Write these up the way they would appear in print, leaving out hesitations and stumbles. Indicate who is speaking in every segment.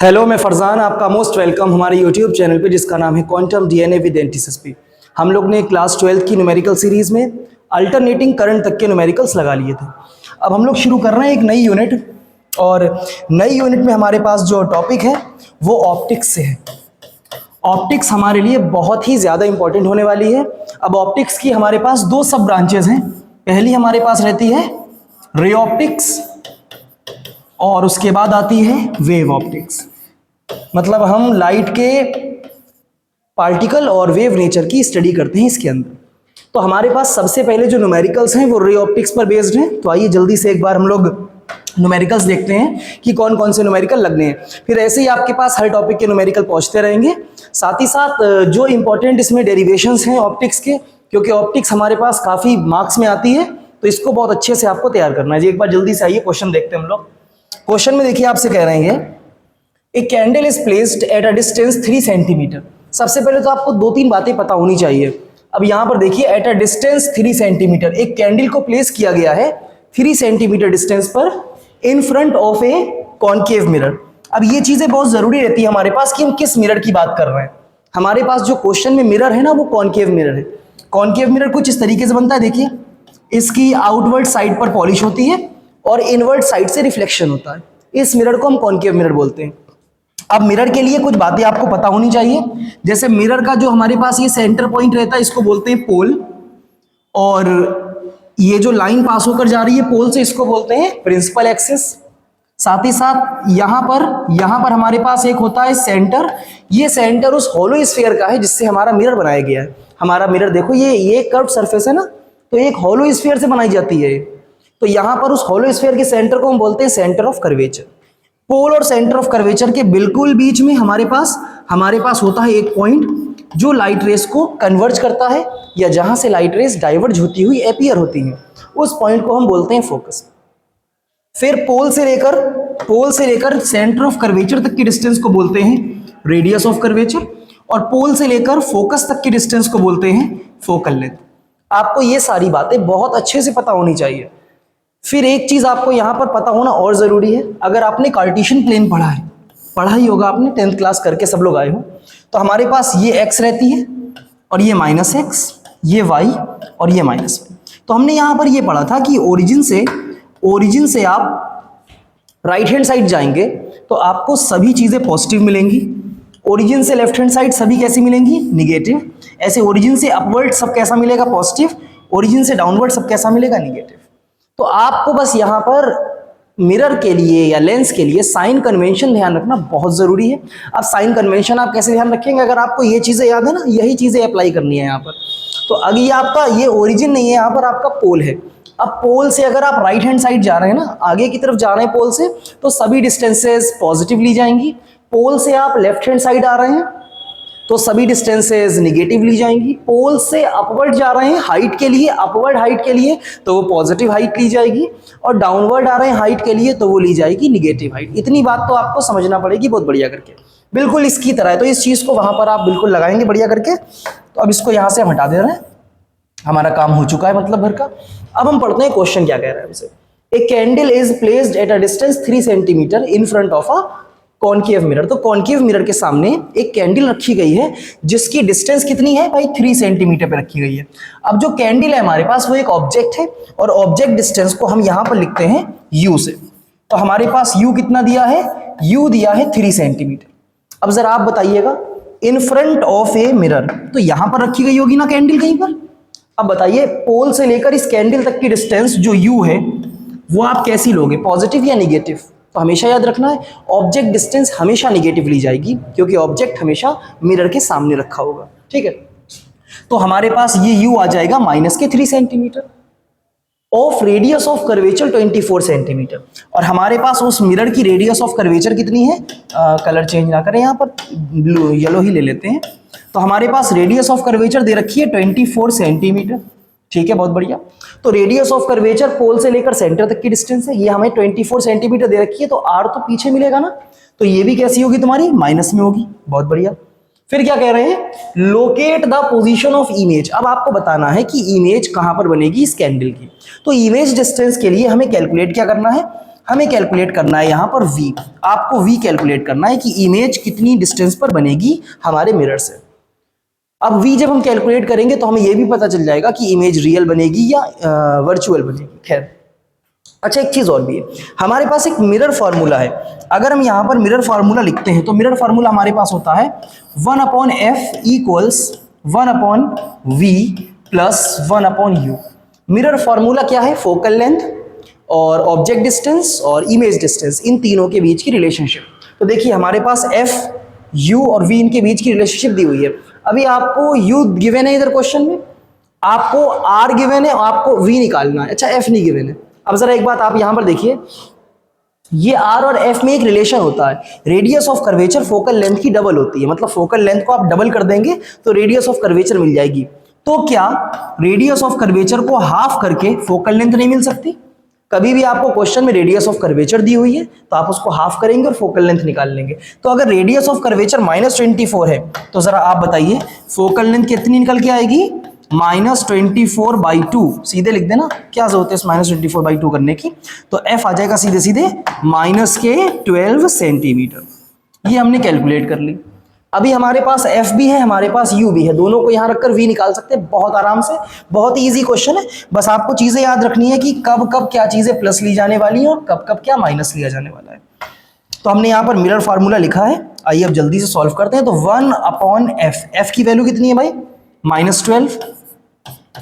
Speaker 1: Hello, मैं फरजान आपका most welcome हमारे यूट्यूब चैनल पे जिसका नाम है क्वांटम डीएनए विद एनटीएसपी। हम लोग ने क्लास 12 की न्यूमेरिकल सीरीज़ में अल्टरनेटिंग करंट तक के न्यूमेरिकल्स लगा लिए थे। अब हम लोग शुरू कर रहे हैं एक नई यूनिट, और नई यूनिट में हमारे पास जो टॉपिक है वो ऑप्टिक्स से है। ऑप्टिक्स हमारे लिए बहुत ही ज़्यादा इंपॉर्टेंट होने वाली है। अब ऑप्टिक्स की हमारे पास दो सब ब्रांचेज हैं। पहली हमारे पास रहती है रे ऑप्टिक्स और उसके बाद आती है वेव ऑप्टिक्स। मतलब हम लाइट के पार्टिकल और वेव नेचर की स्टडी करते हैं इसके अंदर। तो हमारे पास सबसे पहले जो न्यूमेरिकल्स हैं वो रे ऑप्टिक्स पर बेस्ड हैं। तो आइए जल्दी से एक बार हम लोग न्यूमेरिकल्स देखते हैं कि कौन कौन से न्यूमेरिकल लगने हैं। फिर ऐसे ही आपके पास हर टॉपिक के न्यूमेरिकल पहुंचते रहेंगे। साथ ही साथ जो इंपॉर्टेंट इसमें डेरिवेशंस हैं ऑप्टिक्स के, क्योंकि ऑप्टिक्स हमारे पास काफ़ी मार्क्स में आती है, तो इसको बहुत अच्छे से आपको तैयार करना है जी। एक बार जल्दी से आइए क्वेश्चन देखते हैं हम लोग। क्वेश्चन में देखिए आपसे कह रहे हैं a candle is placed at a distance 3 centimetre. सबसे पहले तो आपको दो तीन बातें पता होनी चाहिए। अब यहाँ पर देखिए एट अ डिस्टेंस 3 सेंटीमीटर, एक कैंडल को प्लेस किया गया है 3 सेंटीमीटर डिस्टेंस पर in front of A concave mirror. अब ये चीज़ें बहुत ज़रूरी रहती है हमारे पास कि हम किस मिरर की बात कर रहे हैं। हमारे पास जो क्वेश्चन में मिरर है ना वो कॉनकेव मिरर है। कॉनकेव मिरर कुछ इस तरीके से बनता है, देखिए इसकी आउटवर्ड साइड पर पॉलिश होती है और इनवर्ड साइड से रिफ्लेक्शन होता है। इस मिरर को हम कॉनकेव मिरर बोलते हैं। अब मिरर के लिए कुछ बातें आपको पता होनी चाहिए। जैसे मिरर का जो हमारे पास ये सेंटर पॉइंट रहता है इसको बोलते हैं पोल, और ये जो लाइन पास होकर जा रही है पोल से इसको बोलते हैं प्रिंसिपल एक्सिस। साथ ही साथ यहाँ पर हमारे पास एक होता है सेंटर। ये सेंटर उस होलो स्फीयर का है जिससे हमारा मिरर बनाया गया है। हमारा मिरर देखो ये कर्व सरफेस है ना, तो एक होलो स्फीयर से बनाई जाती है। तो यहाँ पर उस होलो स्फीयर के सेंटर को हम बोलते हैं सेंटर ऑफ कर्वेचर। पोल और सेंटर ऑफ कर्वेचर के बिल्कुल बीच में हमारे पास होता है एक पॉइंट जो लाइट रेस को कन्वर्ज करता है, या जहां से लाइट रेस डाइवर्ज होती हुई अपीयर होती हैं, उस पॉइंट को हम बोलते हैं फोकस। फिर पोल से लेकर सेंटर ऑफ कर्वेचर तक की डिस्टेंस को बोलते हैं रेडियस ऑफ कर्वेचर, और पोल से लेकर फोकस तक की डिस्टेंस को बोलते हैं फोकल लेंथ। आपको ये सारी बातें बहुत अच्छे से पता होनी चाहिए। फिर एक चीज़ आपको यहाँ पर पता होना और ज़रूरी है। अगर आपने कार्टेशियन प्लेन पढ़ा ही होगा आपने, 10th क्लास करके सब लोग आए हो, तो हमारे पास ये x रहती है और ये -x, ये y और ये -y। तो हमने यहाँ पर ये पढ़ा था कि ओरिजिन से आप राइट हैंड साइड जाएंगे तो आपको सभी चीज़ें पॉजिटिव मिलेंगी। ओरिजिन से लेफ्ट हैंड साइड सभी कैसी मिलेंगी? निगेटिव। ऐसे ओरिजिन से अपवर्ड सब कैसा मिलेगा? पॉजिटिव। ओरिजिन से डाउनवर्ड सब कैसा मिलेगा? निगेटिव। तो आपको बस यहाँ पर मिरर के लिए या लेंस के लिए साइन कन्वेंशन ध्यान रखना बहुत ज़रूरी है। अब साइन कन्वेंशन आप कैसे ध्यान रखेंगे? अगर आपको ये चीज़ें याद है ना, यही चीज़ें अप्लाई करनी है यहाँ पर। तो अगर ये आपका ये ओरिजिन नहीं है, यहाँ पर आपका पोल है। अब पोल से अगर आप राइट हैंड साइड जा रहे हैं ना, आगे की तरफ जा रहे हैं पोल से, तो सभी डिस्टेंसेस पॉजिटिव ली जाएंगी। पोल से आप लेफ्ट हैंड साइड आ रहे हैं तो सभी डिस्टेंसेस निगेटिव ली जाएंगी। पोल से अपवर्ड जा रहे हैं हाइट के लिए, अपवर्ड हाइट के लिए, तो वो पॉजिटिव हाइट ली जाएगी, और डाउनवर्ड आ रहे हैं हाइट के लिए तो वो ली जाएगी निगेटिव हाइट। इतनी बात तो आपको समझना पड़ेगी बहुत बढ़िया करके, बिल्कुल इसकी तरह है। तो इस चीज़ को वहाँ पर आप बिल्कुल लगाएंगे बढ़िया करके। तो अब इसको यहाँ से हम हटा दे रहे हैं, हमारा काम हो चुका है मतलब भर का। अब हम पढ़ते हैं क्वेश्चन क्या कह रहा है हमसे। A candle is placed at a distance 3 centimetre in front of a concave mirror. तो कॉनकेव मिरर के सामने एक कैंडल रखी गई है जिसकी डिस्टेंस कितनी है भाई? 3 सेंटीमीटर पे रखी गई है। अब जो कैंडल है हमारे पास वो एक ऑब्जेक्ट है, और ऑब्जेक्ट डिस्टेंस को हम यहाँ पर लिखते हैं u से। तो हमारे पास u कितना दिया है? u दिया है 3 सेंटीमीटर। अब जरा आप बताइएगा, in front of a mirror, तो यहाँ पर रखी गई होगी ना कैंडल कहीं पर। अब बताइए पोल से लेकर इस कैंडल तक की डिस्टेंस जो u है वो आप कैसी लोगे? पॉजिटिव या निगेटिव? तो हमेशा याद रखना है ऑब्जेक्ट डिस्टेंस हमेशा निगेटिव ली जाएगी, क्योंकि ऑब्जेक्ट हमेशा मिरर के सामने रखा होगा। ठीक है, तो हमारे पास ये u आ जाएगा -3 centimetre of radius of curvature 24 centimetre. और हमारे पास उस मिरर की रेडियस ऑफ कर्वेचर कितनी है? कलर चेंज ना करें, यहाँ पर ब्लू येलो ही ले लेते हैं। तो हमारे पास रेडियस ऑफ कर्वेचर दे रखी है 24 सेंटीमीटर। ठीक है, बहुत बढ़िया। तो रेडियस ऑफ कर्वेचर पोल से लेकर सेंटर तक की डिस्टेंस है, ये हमें 24 सेंटीमीटर दे रखी है। तो r तो पीछे मिलेगा ना, तो ये भी कैसी होगी तुम्हारी? माइनस में होगी। बहुत बढ़िया। फिर क्या कह रहे हैं? Locate the position of image. अब आपको बताना है कि इमेज कहां पर बनेगी इस कैंडल की। तो इमेज डिस्टेंस के लिए हमें कैलकुलेट क्या करना है? हमें कैलकुलेट करना है यहाँ पर v। आपको v कैलकुलेट करना है कि इमेज कितनी डिस्टेंस पर बनेगी हमारे मिरर से। अब v जब हम कैलकुलेट करेंगे तो हमें यह भी पता चल जाएगा कि इमेज रियल बनेगी या वर्चुअल बनेगी। खैर, अच्छा एक चीज़ और भी है, हमारे पास एक मिरर फार्मूला है। अगर हम यहाँ पर मिरर फार्मूला लिखते हैं तो मिरर फार्मूला हमारे पास होता है 1/f equals 1/v plus 1/u। Mirror formula क्या है? फोकल लेंथ और ऑब्जेक्ट डिस्टेंस और इमेज डिस्टेंस, इन तीनों के बीच की रिलेशनशिप। तो देखिए हमारे पास f, u और v इनके बीच की रिलेशनशिप दी हुई है। अभी आपको u गिवन है इधर क्वेश्चन में, आपको r गिवन है, आपको v निकालना है। अच्छा f नहीं गिवन है। अब जरा एक बात आप यहां पर देखिए, ये r और f में एक रिलेशन होता है, radius of curvature focal length की डबल होती है। मतलब फोकल लेंथ को आप डबल कर देंगे तो रेडियस ऑफ कर्वेचर मिल जाएगी। तो क्या रेडियस ऑफ कर्वेचर को हाफ करके फोकल लेंथ नहीं मिल सकती? कभी भी आपको क्वेश्चन में रेडियस ऑफ कर्वेचर दी हुई है तो आप उसको हाफ करेंगे और फोकल लेंथ निकाल लेंगे। तो अगर रेडियस ऑफ कर्वेचर -24 है तो जरा आप बताइए फोकल लेंथ कितनी निकल के आएगी? -24/2। सीधे लिख देना, क्या जरूरत है इस -24/2 करने की। तो f आ जाएगा सीधे सीधे -12 सेंटीमीटर। ये हमने कैलकुलेट कर ली। अभी हमारे पास f भी है, हमारे पास u भी है, दोनों को यहां रखकर v निकाल सकते हैं बहुत आराम से। बहुत इजी क्वेश्चन है, बस आपको चीजें याद रखनी है कि कब कब क्या चीजें प्लस ली जाने वाली है और कब कब क्या माइनस लिया जाने वाला है। तो हमने यहाँ पर मिरर फार्मूला लिखा है, आइए अब जल्दी से सॉल्व करते हैं। तो 1/f, f की वैल्यू कितनी है भाई? -12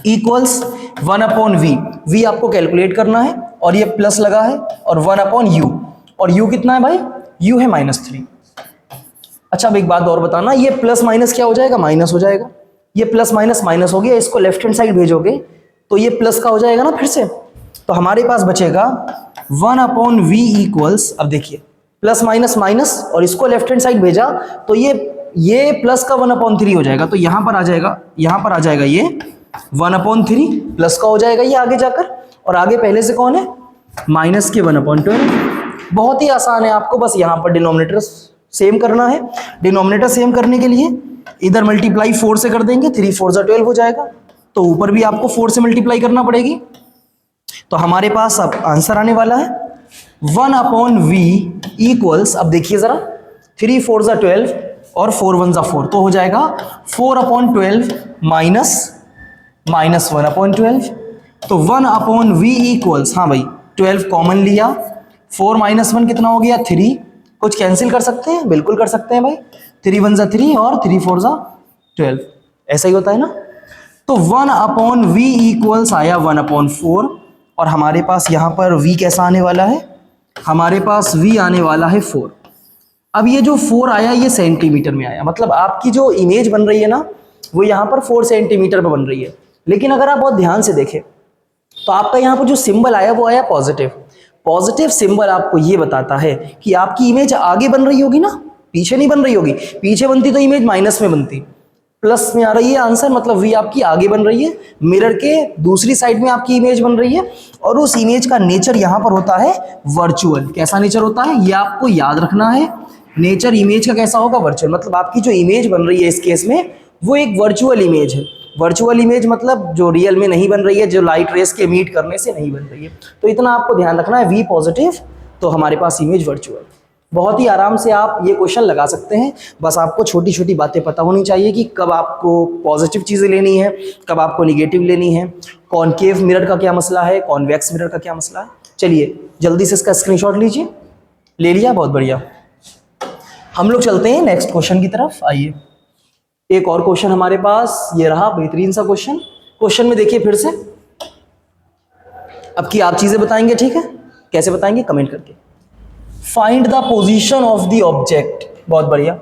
Speaker 1: इक्वल्स 1/v। v आपको कैलकुलेट करना है और ये प्लस लगा है, और 1/u, और u कितना है भाई? u है -3। अच्छा अब एक बात और बताना, ये प्लस माइनस क्या हो जाएगा? माइनस हो जाएगा। ये प्लस माइनस माइनस हो गया, इसको लेफ्ट हैंड साइड भेजोगे तो ये प्लस का हो जाएगा ना फिर से। तो हमारे पास बचेगा 1/v इक्वल्स, अब देखिए प्लस माइनस माइनस, और इसको लेफ्ट हैंड साइड भेजा तो ये प्लस का 1/3 हो जाएगा। तो यहां पर आ जाएगा, यहां पर आ जाएगा ये 1/3 प्लस का हो जाएगा ये आगे जाकर, और आगे पहले से कौन है? माइनस के 1/12। बहुत ही आसान है, आपको बस यहां पर डिनोमिनेटर सेम करना है। डिनोमिनेटर सेम करने के लिए इधर मल्टीप्लाई 4 से कर देंगे, 3 4 जा 12 हो जाएगा। तो ऊपर भी आपको 4 से मल्टीप्लाई करना पड़ेगी। तो हमारे पास अब आंसर आने वाला है 1/v इक्वल्स, अब देखिए जरा, 3 4 जा 12 और 4 1 जा 4, तो हो जाएगा 4/12 माइनस 1/12। तो 1/v इक्वल्स, हाँ भाई 12 कॉमन लिया, 4 - 1 कितना हो गया? 3। कुछ कैंसिल कर सकते हैं? बिल्कुल कर सकते हैं भाई, 3 1 जा 3 और 3 4 जा 12, ऐसा ही होता है ना। तो 1/v इक्वल्स आया 1/4, और हमारे पास यहाँ पर v कैसा आने वाला है? हमारे पास v आने वाला है 4। अब ये जो 4 आया ये सेंटीमीटर में आया, मतलब आपकी जो इमेज बन रही है ना वो यहाँ पर 4 सेंटीमीटर पर बन रही है। लेकिन अगर आप बहुत ध्यान से देखें तो आपका यहाँ पर जो सिंबल आया वो आया पॉजिटिव। पॉजिटिव सिंबल आपको ये बताता है कि आपकी इमेज आगे बन रही होगी ना, पीछे नहीं बन रही होगी। पीछे बनती तो इमेज माइनस में बनती, प्लस में आ रही है आंसर, मतलब v आपकी आगे बन रही है, मिरर के दूसरी साइड में आपकी इमेज बन रही है। और उस इमेज का नेचर यहाँ पर होता है वर्चुअल। कैसा नेचर होता है ये आपको याद रखना है, नेचर इमेज का कैसा होगा? वर्चुअल। मतलब आपकी जो इमेज बन रही है इस केस में वो एक वर्चुअल इमेज है। वर्चुअल इमेज मतलब जो रियल में नहीं बन रही है, जो लाइट रेस के मीट करने से नहीं बन रही है। तो इतना आपको ध्यान रखना है, v पॉजिटिव तो हमारे पास इमेज वर्चुअल। बहुत ही आराम से आप ये क्वेश्चन लगा सकते हैं, बस आपको छोटी छोटी बातें पता होनी चाहिए कि कब आपको पॉजिटिव चीज़ें लेनी है, कब आपको निगेटिव लेनी है, कॉनकेव मिरर का क्या मसला है, कॉन्वेक्स मिरर का क्या मसला है। चलिए जल्दी से इसका स्क्रीनशॉट लीजिए। ले लिया? बहुत बढ़िया। हम लोग चलते हैं नेक्स्ट क्वेश्चन की तरफ। आइए एक और क्वेश्चन हमारे पास ये रहा, बेहतरीन सा क्वेश्चन। क्वेश्चन में देखिए फिर से, अब की आप चीजें बताएंगे, ठीक है? कैसे बताएंगे? कमेंट करके। Find the position of the object. बहुत बढ़िया।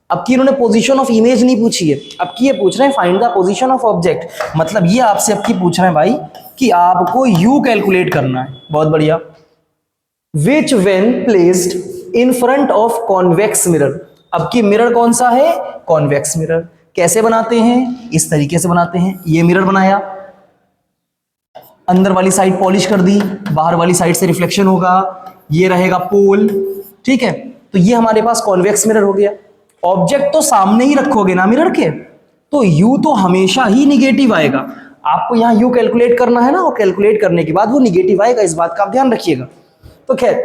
Speaker 1: अब की इन्होंने पोजीशन ऑफ इमेज नहीं पूछी है, अब की ये पूछ रहे हैं find the position of object. मतलब ये आपसे अब की पूछ रहे हैं भाई कि आपको u कैलकुलेट करना है। बहुत बढ़िया। विच when placed in front of convex mirror. अब की मिरर कौन सा है? Convex mirror. कैसे बनाते हैं? इस तरीके से बनाते हैं। ये मिरर बनाया, अंदर वाली साइड पॉलिश कर दी, बाहर वाली साइड से रिफ्लेक्शन होगा, ये रहेगा पोल, ठीक है? तो ये हमारे पास कॉन्वेक्स मिरर हो गया। ऑब्जेक्ट तो सामने ही रखोगे ना मिरर के, तो u तो हमेशा ही निगेटिव आएगा। आपको यहाँ u कैलकुलेट करना है ना, और कैलकुलेट करने के बाद वो निगेटिव आएगा, इस बात का आप ध्यान रखिएगा। तो खैर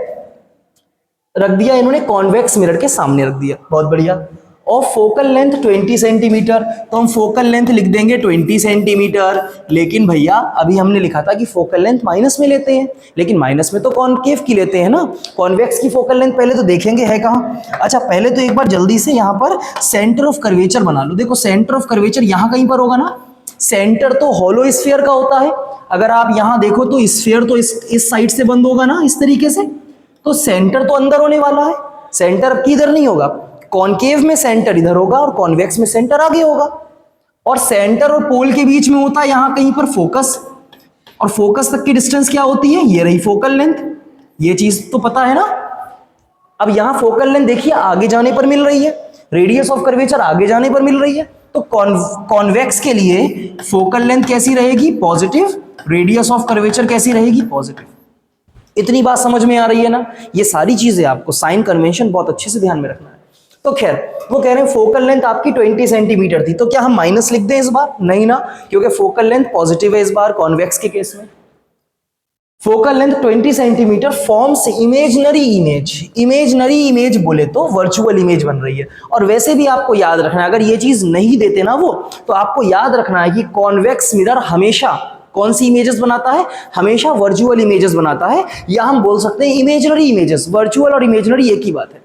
Speaker 1: रख दिया इन्होंने, कॉन्वेक्स मिरर के सामने रख दिया, बहुत बढ़िया। और फोकल लेंथ 20 सेंटीमीटर, तो हम फोकल लेंथ लिख देंगे 20 सेंटीमीटर। लेकिन भैया अभी हमने लिखा था कि फोकल लेंथ माइनस में लेते हैं, लेकिन माइनस में तो कॉनकेव की लेते हैं ना, कॉन्वेक्स की फोकल लेंथ पहले तो देखेंगे है कहाँ। अच्छा पहले तो एक बार जल्दी से यहाँ पर सेंटर ऑफ कर्वेचर बना लो। देखो सेंटर ऑफ कर्वेचर यहाँ कहीं पर होगा ना, सेंटर तो होलो स्फीयर का होता है। अगर आप यहाँ देखो तो स्फीयर तो इस साइड से बंद होगा ना, इस तरीके से, तो सेंटर तो अंदर होने वाला है, सेंटर किधर नहीं होगा, कॉनकेव में सेंटर इधर होगा और कॉन्वेक्स में सेंटर आगे होगा। और सेंटर और पोल के बीच में होता है यहाँ कहीं पर फोकस, और फोकस तक की डिस्टेंस क्या होती है, ये रही फोकल लेंथ। ये चीज तो पता है ना। अब यहाँ फोकल लेंथ देखिए आगे जाने पर मिल रही है, रेडियस ऑफ कर्वेचर आगे जाने पर मिल रही है, तो कॉन्वेक्स के लिए फोकल लेंथ कैसी रहेगी, पॉजिटिव, रेडियस ऑफ कर्वेचर कैसी रहेगी, पॉजिटिव। इतनी बात समझ में आ रही है ना। ये सारी चीजें आपको साइन कन्वेंशन बहुत अच्छे से ध्यान में रखना है। तो खैर वो कह रहे हैं फोकल लेंथ आपकी 20 सेंटीमीटर थी, तो क्या हम माइनस लिख दें इस बार, नहीं ना, क्योंकि फोकल लेंथ पॉजिटिव है इस बार कॉन्वेक्स के केस में। Focal length 20 centimetre forms imaginary image, imaginary image बोले तो वर्चुअल इमेज बन रही है। और वैसे भी आपको याद रखना है, अगर ये चीज नहीं देते ना वो, तो आपको याद रखना है कि कॉन्वेक्स मिरर हमेशा कौन सी इमेजेस बनाता है, हमेशा वर्चुअल इमेजेस बनाता है, या हम बोल सकते हैं इमेजिनरी इमेजेस। वर्चुअल और इमेजिनरी एक ही बात है।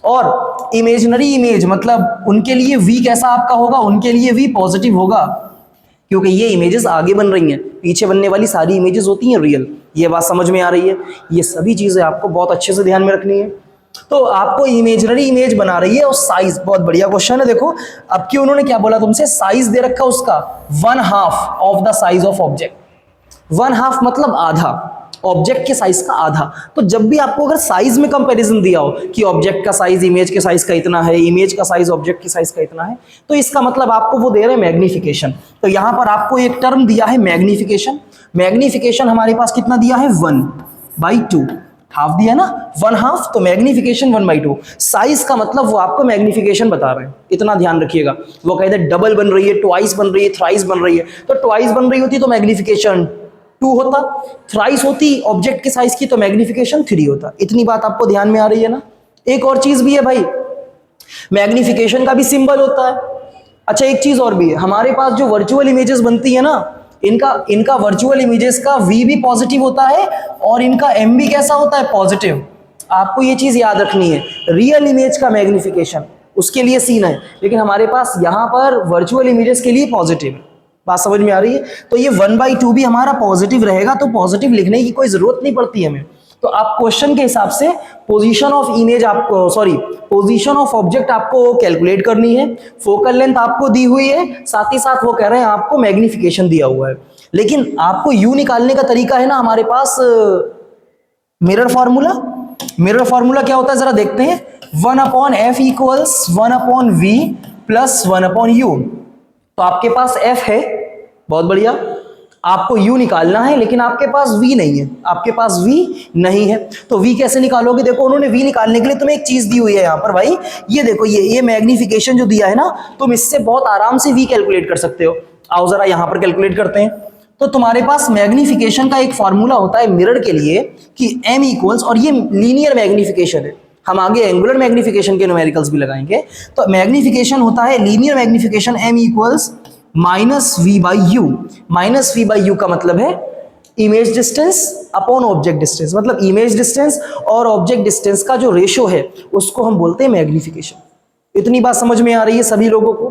Speaker 1: और इमेजिनरी इमेज मतलब उनके लिए वी कैसा आपका होगा, उनके लिए वी पॉजिटिव होगा, क्योंकि ये इमेजेस आगे बन रही हैं, पीछे बनने वाली सारी इमेजेस होती हैं रियल। ये बात समझ में आ रही है। ये सभी चीजें आपको बहुत अच्छे से ध्यान में रखनी है। तो आपको इमेजिनरी इमेज बना रही है, और साइज बहुत बढ़िया क्वेश्चन है। देखो अब कि उन्होंने क्या बोला तुमसे, साइज दे रखा उसका 1/2 of the size of object. 1/2 मतलब आधा, ऑब्जेक्ट के साइज का आधा। तो जब भी आपको अगर साइज में कंपैरिजन दिया हो कि ऑब्जेक्ट का साइज इमेज के साइज का इतना है, इमेज का साइज ऑब्जेक्ट के साइज का इतना है, तो इसका मतलब आपको वो दे रहे हैं मैग्निफिकेशन। तो यहां पर आपको एक टर्म दिया है मैग्निफिकेशन। मैग्निफिकेशन हमारे पास कितना दिया है, 1/2, हाफ दिया ना, 1/2, तो मैग्निफिकेशन 1/2। साइज का मतलब वो आपको मैग्निफिकेशन बता रहे हैं, इतना ध्यान रखिएगा। वो कहते हैं डबल बन रही है, ट्वाइस बन रही है, थ्राइस बन रही है, तो ट्वाइस बन रही होती तो मैग्निफिकेशन 2 होता, थ्राइस होती ऑब्जेक्ट के साइज की तो मैग्निफिकेशन 3 होता। इतनी बात आपको ध्यान में आ रही है ना। एक और चीज भी है भाई, मैग्निफिकेशन का भी सिंबल होता है। अच्छा एक चीज और भी है, हमारे पास जो वर्चुअल इमेजेस बनती है ना, इनका वर्चुअल इमेजेस का v भी पॉजिटिव होता है और इनका m भी कैसा होता है, पॉजिटिव। आपको ये चीज याद रखनी है। रियल इमेज का मैग्निफिकेशन उसके लिए सीन है, लेकिन हमारे पास यहाँ पर वर्चुअल इमेजेस के लिए पॉजिटिव है। बात समझ में आ रही है। तो ये 1/2 भी हमारा पॉजिटिव रहेगा, तो पॉजिटिव लिखने की कोई जरूरत नहीं पड़ती हमें। तो आप क्वेश्चन के हिसाब से पोजीशन ऑफ इमेज आपको, सॉरी पोजीशन ऑफ ऑब्जेक्ट आपको कैलकुलेट करनी है। फोकल लेंथ आपको दी हुई है, साथ ही साथ वो कह रहे हैं आपको मैग्निफिकेशन दिया हुआ है। लेकिन आपको यू निकालने का तरीका है ना हमारे पास, मिरर फार्मूला। मिरर फार्मूला क्या होता है जरा देखते हैं। 1/f equals 1/v plus 1/u। तो आपके पास f है, बहुत बढ़िया, आपको u निकालना है, लेकिन आपके पास v नहीं है, आपके पास v नहीं है। तो v कैसे निकालोगे, देखो उन्होंने v निकालने के लिए तुम्हें एक चीज दी हुई है यहाँ पर भाई, ये देखो ये मैग्निफिकेशन जो दिया है ना, तुम इससे बहुत आराम से v कैलकुलेट कर सकते हो। आओ जरा यहाँ पर कैलकुलेट करते हैं। तो तुम्हारे पास मैग्निफिकेशन का एक फॉर्मूला होता है मिरर के लिए कि m इक्वल्स, और ये लीनियर मैग्निफिकेशन है, हम आगे एंगुलर मैग्निफिकेशन के न्यूमेरिकल्स भी लगाएंगे। तो मैग्निफिकेशन होता है linear magnification, m equals -v/u। -v/u का मतलब है image distance upon object distance, मतलब इमेज डिस्टेंस और ऑब्जेक्ट डिस्टेंस का जो रेशो है उसको हम बोलते हैं मैग्निफिकेशन। इतनी बात समझ में आ रही है सभी लोगों को,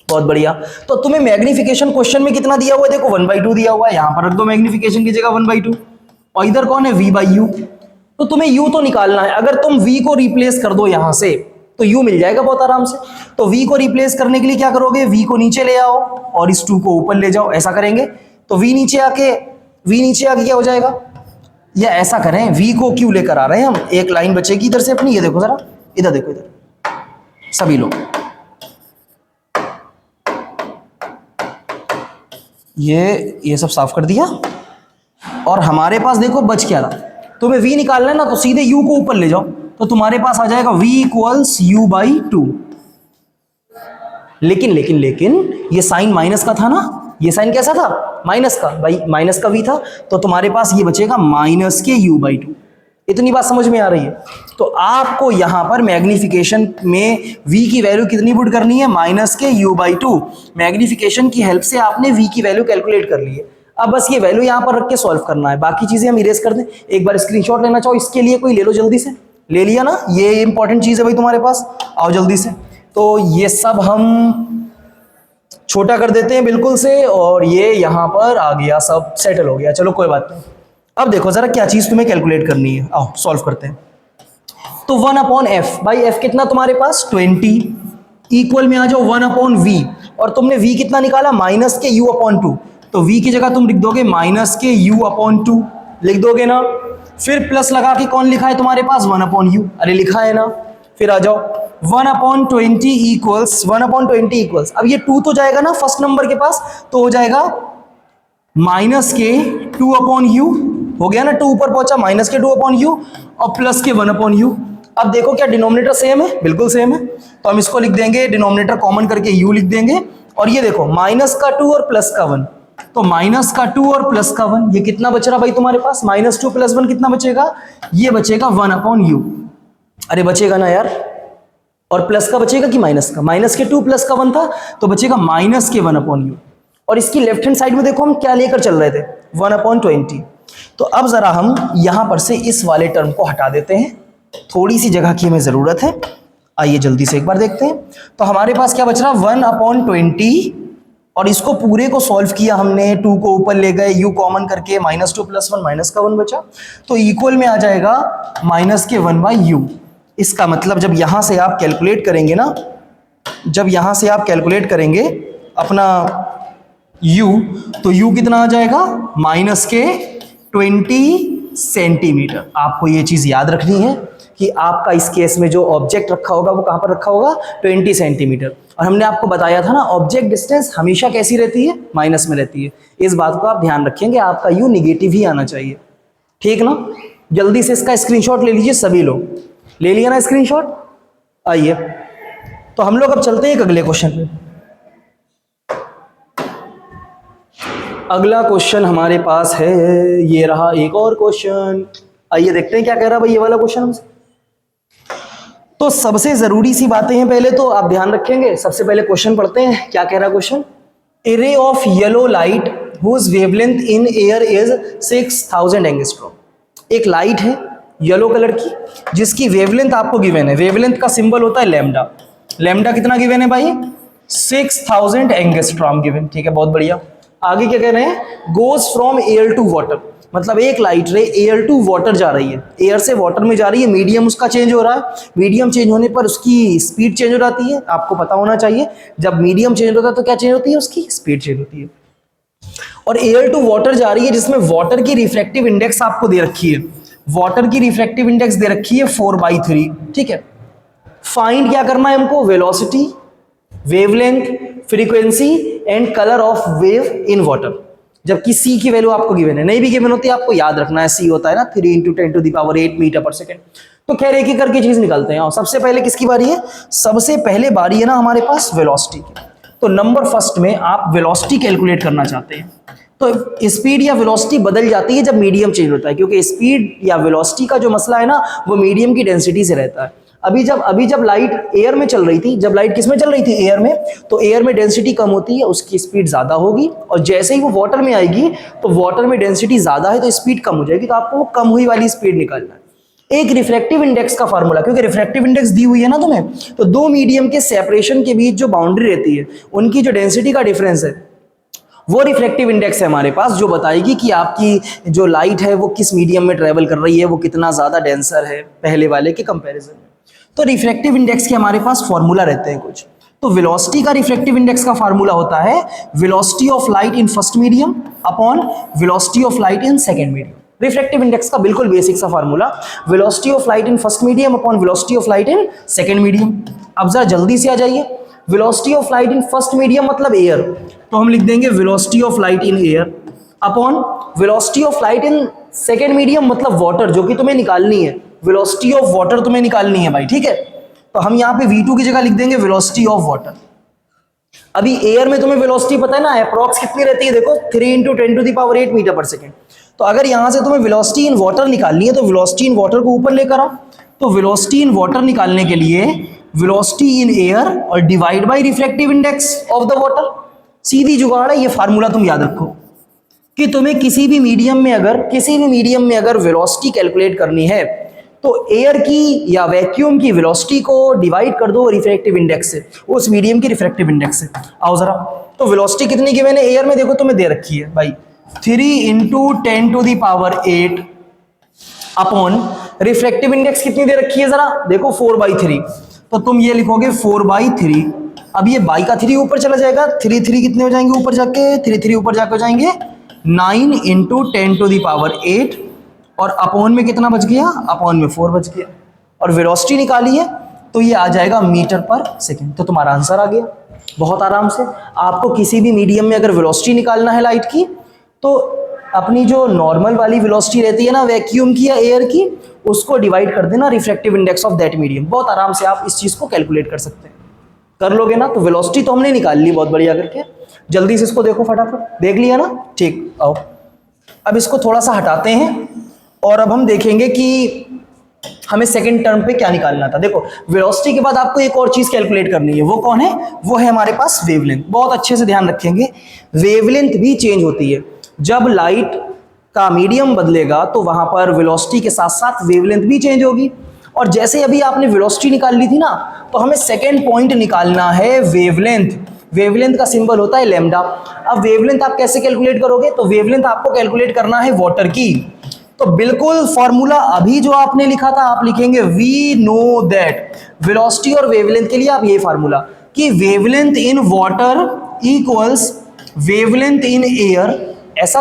Speaker 1: बहुत बढ़िया। तो तुम्हें मैग्निफिकेशन क्वेश्चन में कितना दिया हुआ है, देखो 1/2 दिया हुआ है, यहां पर रख दो मैग्निफिकेशन की जगह 1/2, और इधर कौन है, v/u। तो तुम्हें u तो निकालना है, अगर तुम v को रिप्लेस कर दो यहां से तो u मिल जाएगा बहुत आराम से। तो v को रिप्लेस करने के लिए क्या करोगे, v को नीचे ले आओ और इस 2 को ऊपर ले जाओ, ऐसा करेंगे तो v नीचे आके क्या हो जाएगा, या ऐसा करें v को क्यों लेकर आ रहे हैं हम, एक लाइन बचेगी इधर से अपनी, ये देखो जरा, इधर देखो, इधर सभी लोग, ये सब साफ कर दिया। और हमारे पास देखो बच क्या रहा, तुम्हें v निकालना है ना, तो सीधे u को ऊपर ले जाओ, तो तुम्हारे पास आ जाएगा v इक्वल्स u/2। लेकिन ये साइन माइनस का था ना, ये साइन कैसा था, माइनस का, भाई माइनस का v था, तो तुम्हारे पास ये बचेगा -के u/2। इतनी बात समझ में आ रही है? तो आपको यहाँ पर मैग्निफिकेशन में v की वैल्यू कितनी पुट करनी है, -u/2। मैग्निफिकेशन की हेल्प से आपने v की वैल्यू कैलकुलेट कर ली है। अब बस ये वैल्यू यहाँ पर रख के सॉल्व करना है, बाकी चीजें हम इरेज कर दें। एक बार स्क्रीनशॉट लेना चाहो इसके लिए कोई ले लो, जल्दी से ले लिया ना, ये इंपॉर्टेंट चीज है भाई तुम्हारे पास, आओ जल्दी से। तो ये सब हम छोटा कर देते हैं बिल्कुल से, और ये यहाँ पर आ गया, सब सेटल हो गया। चलो कोई बात नहीं। अब देखो जरा क्या चीज तुम्हें कैलकुलेट करनी है, आओ सॉल्व करते हैं। तो 1/f, भाई f कितना तुम्हारे पास 20, इक्वल में आ जाओ 1/v, और तुमने v कितना निकाला -u/2, तो v की जगह तुम लिख दोगे -u/2 लिख दोगे ना। फिर प्लस लगा के कौन लिखा है तुम्हारे पास 1/u, अरे लिखा है ना। फिर आ जाओ 1/20 इक्वल्स 1/20 इक्वल्स, अब ये 2 तो जाएगा ना फर्स्ट नंबर के पास, तो हो जाएगा -2/u, हो गया ना, 2 ऊपर पहुंचा, -2/u और प्लस के 1/u। अब देखो क्या डिनोमिनेटर सेम है, बिल्कुल सेम है, तो हम इसको लिख देंगे, डिनोमिनेटर कॉमन करके u लिख देंगे। और ये देखो -2 और +1, तो -2 और +1, ये कितना बच रहा भाई तुम्हारे पास, -2 + 1 कितना बचेगा, ये बचेगा 1/u। अरे बचेगा ना यार, और प्लस का बचेगा कि माइनस का, -2 + 1 था, तो बचेगा -1/u। और इसकी लेफ्ट हैंड साइड में देखो हम क्या लेकर चल रहे थे, 1/20। तो अब जरा हम यहां पर से इस वाले टर्म को हटा देते हैं, थोड़ी सी जगह की हमें जरूरत है। आइए जल्दी से एक बार देखते हैं। तो हमारे पास क्या बच रहा, 1/20, और इसको पूरे को सॉल्व किया हमने, 2 को ऊपर ले गए, u कॉमन करके, -2 + 1 -1 बचा, तो इक्वल में आ जाएगा -1/u। इसका मतलब जब यहां से आप कैलकुलेट करेंगे ना, जब यहां से आप कैलकुलेट करेंगे अपना u, तो u कितना आ जाएगा, -20 सेंटीमीटर। आपको ये चीज याद रखनी है कि आपका इस केस में जो ऑब्जेक्ट रखा होगा वो कहां पर रखा होगा, 20 सेंटीमीटर। और हमने आपको बताया था ना, ऑब्जेक्ट डिस्टेंस हमेशा कैसी रहती है, माइनस में रहती है। इस बात को आप ध्यान रखेंगे, आपका u निगेटिव ही आना चाहिए, ठीक ना। जल्दी से इसका स्क्रीनशॉट ले लीजिए सभी लोग, ले लिया ना स्क्रीनशॉट। आइए तो हम लोग अब चलते हैं एक अगले क्वेश्चन पे। अगला क्वेश्चन हमारे पास है, ये रहा एक और क्वेश्चन। आइए देखते हैं क्या कह रहा है भाई ये वाला क्वेश्चन हमसे। तो सबसे जरूरी सी बातें हैं, पहले तो आप ध्यान रखेंगे। सबसे पहले क्वेश्चन पढ़ते हैं, क्या कह रहा है question. A ray of yellow light whose wavelength in air is 6000 angstrom. एक लाइट है येलो कलर की जिसकी वेवलेंथ आपको गिवन है, वेवलेंथ का सिंबल होता है लैम्डा। लैम्डा कितना गिवन है भाई, 6000 एंगस्ट्रॉम गिवन, ठीक है, बहुत बढ़िया। आगे क्या कह रहे हैं, goes from air to water, मतलब एक लाइट रे एयर टू वाटर जा रही है, एयर से वाटर में जा रही है, मीडियम उसका चेंज हो रहा है, मीडियम चेंज होने पर उसकी स्पीड चेंज हो जाती है। आपको पता होना चाहिए, जब मीडियम चेंज होता है तो क्या चेंज होती है, उसकी स्पीड चेंज होती है। और एयर टू वाटर जा रही है जिसमें वाटर की रिफ्रैक्टिव इंडेक्स आपको दे रखी है, वाटर की रिफ्रैक्टिव इंडेक्स दे रखी है 4/3, ठीक है। फाइंड क्या करना है हमको, velocity, wavelength, frequency and colour of wave in water. जबकि c की वैल्यू आपको गिवन है, नहीं भी गिवन होती है आपको याद रखना है, c होता है ना 3 × 10⁸ मीटर/सेकंड। तो खैर एक ही करके चीज निकालते हैं। सबसे पहले किसकी बारी है, सबसे पहले बारी है ना हमारे पास वेलोसिटी की। तो नंबर फर्स्ट में आप वेलोसिटी कैलकुलेट करना चाहते हैं, तो स्पीड या वेलोसिटी बदल जाती है जब मीडियम चेंज होता है, क्योंकि स्पीड या वेलोसिटी का जो मसला है ना वो मीडियम की डेंसिटी से रहता है। अभी जब लाइट एयर में चल रही थी, जब लाइट किस में चल रही थी, एयर में, तो एयर में डेंसिटी कम होती है, उसकी स्पीड ज्यादा होगी। और जैसे ही वो वाटर में आएगी तो वाटर में डेंसिटी ज्यादा है तो स्पीड कम हो जाएगी, तो आपको वो कम हुई वाली स्पीड निकालना है। एक रिफ्रैक्टिव इंडेक्स का फार्मूला, क्योंकि रिफ्रैक्टिव इंडेक्स दी हुई है ना तुम्हें, तो दो मीडियम के सेपरेशन के बीच जो बाउंड्री रहती है उनकी जो डेंसिटी का डिफरेंस है वो रिफ्रैक्टिव इंडेक्स है हमारे पास, जो बताएगी कि आपकी जो लाइट है वो किस मीडियम में ट्रेवल कर रही है, वो कितना ज्यादा डेंसर है पहले वाले के कंपैरिजन में। तो रिफ्रैक्टिव इंडेक्स के हमारे पास फॉर्मूला रहते हैं कुछ। तो वेलोसिटी का रिफ्रैक्टिव इंडेक्स का फार्मूला होता है velocity of light in first medium upon velocity of light in second medium. Refractive index का बिल्कुल बेसिक सा formula, velocity of light in first medium upon velocity of light in second medium. अब जरा जल्दी से आ जाइए, velocity of light in first medium मतलब air, तो हम लिख देंगे velocity of light in air upon velocity of light in second medium मतलब वाटर, जो कि तुम्हें निकालनी है, वेलोसिटी ऑफ वाटर तुम्हें निकालनी है भाई, ठीक है। तो हम यहाँ पे v2 की जगह लिख देंगे वेलोसिटी ऑफ वाटर। अभी एयर में तुम्हें वेलोसिटी पता है ना, अप्रॉक्स कितनी रहती है, देखो 3 × 10⁸ मीटर/सेकंड। तो अगर यहाँ से तुम्हें वेलोसिटी इन वाटर निकालनी है तो वेलोसिटी इन वाटर को ऊपर लेकर आओ। तो वेलोसिटी इन वाटर निकालने के लिए वेलोसिटी इन एयर और divide by refractive index of the water, सीधी जुगाड़ है। ये फार्मूला तुम याद रखो कि तुम्हें किसी भी मीडियम में अगर वेलोसिटी कैलकुलेट करनी है तो एयर की या वैक्यूम की वेलोसिटी को डिवाइड कर दो रिफ्रैक्टिव इंडेक्स से, उस मीडियम की रिफ्रैक्टिव इंडेक्स से। आओ जरा, तो वेलोसिटी कितनी गिवन है एयर में, देखो तुम्हें दे रखी है भाई 3 × 10⁸ अपॉन रिफ्रैक्टिव इंडेक्स कितनी दे रखी है जरा देखो 4/3। तो तुम ये लिखोगे 4/3। अब ये बाई का 3 ऊपर चला जाएगा, 3 कितने हो जाएंगे ऊपर जाके, 3 ऊपर जाके हो जाएंगे 9 × 10⁸ और अपॉन में कितना बच गया, अपॉन में 4 बच गया। और वेलोसिटी निकाली है तो ये आ जाएगा मीटर पर सेकेंड। तो तुम्हारा आंसर आ गया बहुत आराम से। आपको किसी भी मीडियम में अगर वेलोसिटी निकालना है लाइट की तो अपनी जो नॉर्मल वाली वेलोसिटी रहती है ना वैक्यूम की या एयर की, उसको डिवाइड कर देना refractive index of that medium. बहुत आराम से आप इस चीज़ को कैलकुलेट कर सकते हैं। कर लोगे ना। तो वेलोसिटी तो हमने निकाल ली बहुत बढ़िया करके। जल्दी से इसको देखो फटाफट, देख लिया ना, ठीक। आओ अब इसको थोड़ा सा हटाते हैं और अब हम देखेंगे कि हमें सेकंड टर्म पे क्या निकालना था। देखो वेलोसिटी के बाद आपको एक और चीज कैलकुलेट करनी है, वो कौन है, वो है हमारे पास वेवलेंथ। बहुत अच्छे से ध्यान रखेंगे, वेवलेंथ भी चेंज होती है। जब लाइट का मीडियम बदलेगा तो वहां पर वेलोसिटी के साथ साथ वेवलेंथ भी चेंज होगी। और जैसे अभी आपने वेलोसिटी निकाल ली थी ना, तो हमें सेकेंड पॉइंट निकालना है वेवलेंथ। वेवलेंथ का सिंबल होता है लैम्डा। अब वेवलेंथ आप कैसे कैलकुलेट करोगे, तो वेवलेंथ आपको कैलकुलेट करना है वाटर की। तो बिल्कुल फॉर्मूला अभी जो आपने लिखा था आप लिखेंगे वी नो दैट। वेलोसिटी और वेवलेंथ के लिए आप ये फार्मूला कि wavelength in water equals wavelength in air, ऐसा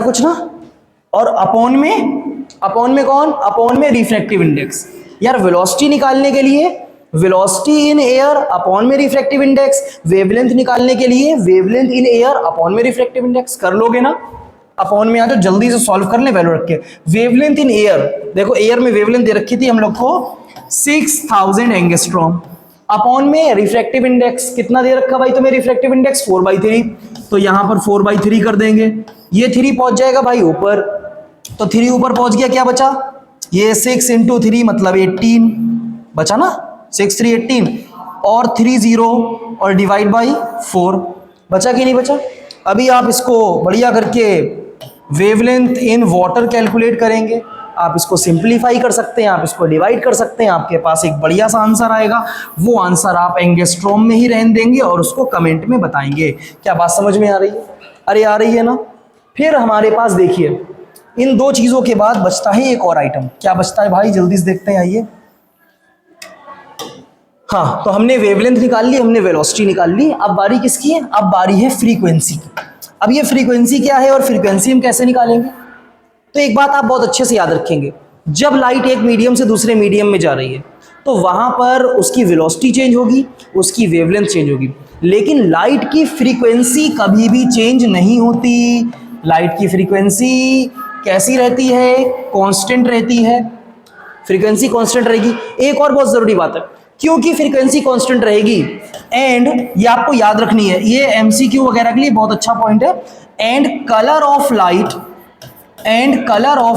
Speaker 1: कुछ ना। और अपॉन में कौन, अपॉन में रिफ्रैक्टिव इंडेक्स। यार वेलोसिटी निकालने के लिए वेलोसिटी इन एयर अपॉन में रिफ्रैक्टिव इंडेक्स, वेवलेंथ निकालने के लिए वेवलेंथ इन एयर अपॉन में रिफ्रैक्टिव इंडेक्स। कर लोगे ना, अपॉन में आ जाओ, जल्दी से सॉल्व कर ले वैल्यू रख के। वेवलेंथ इन एयर, देखो एयर में वेवलेंथ दे रखी थी हम लोग को 6000 एंगस्ट्रॉम। अपॉन में रिफ्रैक्टिव इंडेक्स कितना दे रखा भाई तुम्हें, रिफ्रैक्टिव इंडेक्स 4/3। तो यहां पर 4/3 कर देंगे, ये 3 पहुंच जाएगा भाई ऊपर। तो 3 ऊपर पहुंच गया, क्या बचा, ये 6 × 3 मतलब 18 बचा ना, 6 × 3 18 और 3 0 और डिवाइड बाई 4 बचा कि नहीं बचा। अभी आप इसको बढ़िया करके वेवलेंथ इन वाटर कैलकुलेट करेंगे। आप इसको सिंप्लीफाई कर सकते हैं, आप इसको डिवाइड कर सकते हैं, आपके पास एक बढ़िया सा आंसर आएगा। वो आंसर आप एंगस्ट्रॉम में ही रहने देंगे और उसको कमेंट में बताएंगे। क्या बात समझ में आ रही है, अरे आ रही है ना। फिर हमारे पास देखिए इन दो चीज़ों के बाद बचता है एक और आइटम। क्या बचता है भाई, जल्दी से देखते हैं, आइए। हाँ, तो हमने वेवलेंथ निकाल ली, हमने वेलोसिटी निकाल ली। अब बारी किसकी है, अब बारी है फ्रीक्वेंसी की। अब ये फ्रीक्वेंसी क्या है और फ्रीक्वेंसी हम कैसे निकालेंगे। तो एक बात आप बहुत अच्छे से याद रखेंगे, जब लाइट एक मीडियम से दूसरे मीडियम में जा रही है तो वहां पर उसकी वेलोसिटी चेंज होगी, उसकी वेवलेंथ चेंज होगी, लेकिन लाइट की फ्रीक्वेंसी कभी भी चेंज नहीं होती। लाइट की फ्रीक्वेंसी कैसी रहती है, कांस्टेंट रहती है। फ्रीक्वेंसी कांस्टेंट रहेगी। एक और बहुत जरूरी बात है, क्योंकि फ्रीक्वेंसी कांस्टेंट रहेगी एंड ये आपको याद रखनी है, ये एमसीक्यू वगैरह के लिए बहुत अच्छा पॉइंट है। And colour of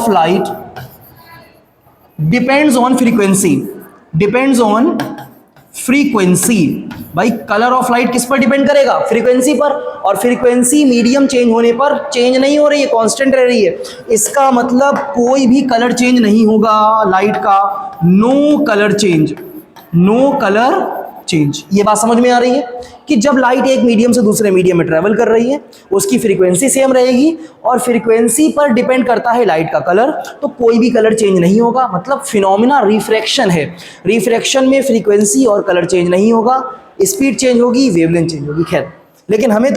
Speaker 1: light depends on frequency. भाई कलर ऑफ लाइट किस पर डिपेंड करेगा, फ्रीक्वेंसी पर। और फ्रीक्वेंसी मीडियम चेंज होने पर चेंज नहीं हो रही है, कांस्टेंट रह रही है। इसका मतलब कोई भी कलर चेंज नहीं होगा लाइट का, नो कलर चेंज। ये बात समझ में आ रही है कि जब लाइट एक मीडियम से दूसरे मीडियम में ट्रेवल कर रही है उसकी फ्रीक्वेंसी सेम रहेगी और फ्रीक्वेंसी पर डिपेंड करता है लाइट का कलर, तो कोई भी कलर चेंज नहीं होगा। मतलब फिनोमिना रिफ्रैक्शन है, रिफ्रैक्शन में फ्रीक्वेंसी और कलर चेंज नहीं होगा, स्पीड चेंज होगी, वेवलेंथ चेंज होगी। खैर, लेकिन हमें तो